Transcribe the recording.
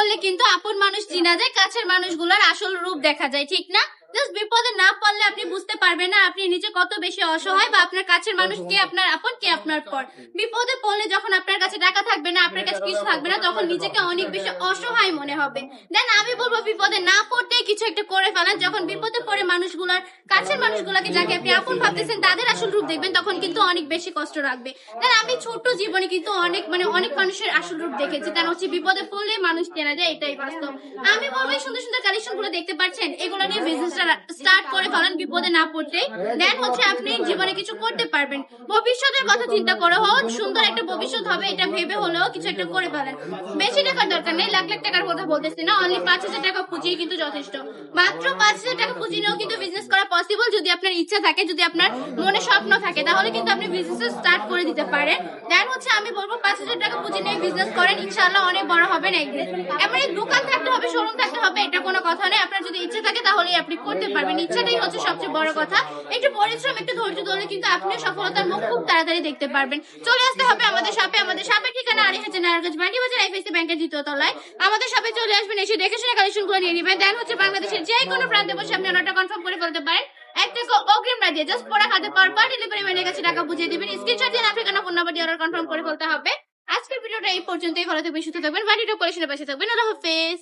পড়লে কিন্তু আপন মানুষ চিনা যায়, কাছের মানুষগুলোর আসল রূপ দেখা যায়, ঠিক না? জাস্ট বিপদে না পড়লে আপনি বুঝতে পারবেন না আপনি নিজে কত বেশি অসহায় বা আপনার কাছের মানুষ কে আপনার আপন কে আপনার পর। বিপদে পড়লে যখন আপনার কাছে টাকা থাকবে না, আপনার কাছে কিছু থাকবে না, তখন নিজেকে অনেক বেশি অসহায় মনে হবে। দেন আমি বলবো বিপদে না পড়তে কিছু একটা করে ফেলেন। যখন বিপদে পড়ে মানুষগুলার কাছের মানুষগুলাকে যাকে আপনি আপন ভাবতেছেন তাদের আসল রূপ দেখবেন, তখন কিন্তু অনেক বেশি কষ্ট রাখবে। দেন আমি ছোট জীবনে কিন্তু অনেক মানুষের আসল রূপ দেখেছি। দেন হচ্ছে বিপদে পড়লে মানুষ চেনা যায়, এটাই বাস্তব। আমি বলবো এই সুন্দর সুন্দর কালেকশন গুলো দেখতে পাচ্ছেন, এগুলো নিয়ে বিজনেস স্টার্ট করে ফেলেন বিপদে না পড়তেই। দেন হচ্ছে আপনি জীবনে কিছু করতে পারবেন। ভবিষ্যতের কথা চিন্তা করে হোক, সুন্দর একটা ভবিষ্যৎ হবে এটা ভেবে হলেও কিছু একটা করে ফেলেন। বেশি টাকার দরকার নেই, লাখ লাখ টাকার কথা বলতেছি না, অনলি 5,000 টাকা পুঁজি কিন্তু যথেষ্ট। মাত্র 5,000 টাকা পুঁজি নিয়েও কিন্তু বিজনেস করা পসিবল, যদি আপনার ইচ্ছা থাকে, যদি আপনার মনে স্বপ্ন থাকে, তাহলে কিন্তু আপনি বিজনেস স্টার্ট করে দিতে পারেন। দেন হচ্ছে আমি বলবো 5,000 টাকা পুঁজি নিয়ে বিজনেস করেন, ইনশাআল্লাহ অনেক বড় হবেন একদিন। এমনি দোকান থাকতে হবে, শোরুম থাকতে হবে, এটা কোনো কথা নেই। আপনার যদি ইচ্ছা থাকে তাহলেই আপনি করতে পারবেন, ইচ্ছাটাই হচ্ছে সবচেয়ে বড় কথা। একটু পরিশ্রম, একটু ধৈর্য ধরলে কিন্তু আপনিও সফলতার মুখ খুব তাড়াতাড়ি দেখতে পারবেন। চলে আসতে হবে আমাদের শপে। আমাদের শপের ঠিকানা আড়িহাজার নারায়ণগঞ্জ বান্ডি বাজার আইএফএসসি ব্যাংকের 2য় তলায়। আমাদের শপে চলে আসবেন, এসে দেখে শুনে কালেকশন গুলো নিয়ে নেবেন। দেন হচ্ছে বাংলাদেশের যে কোনো প্রান্তে বসে আপনি অর্ডারটা কনফার্ম করে ফেলতে পারেন। একটা অগ্রিম না দিয়ে জাস্ট পড়া হাতে পার ডেলিভারি ম্যানের কাছে টাকা বুঝিয়ে দিবেন। স্ক্রিনশট দিয়ে আপনার ফোন নাম্বার দিয়ে অর্ডার কনফার্ম করে ফেলতে হবে। আজকের ভিডিওটা এই পর্যন্তই। ভালো থাকবেন, সুস্থ থাকবেন, বাড়িটা পরিষ্কার পাশে থাকবেন। আল্লাহ হাফেজ।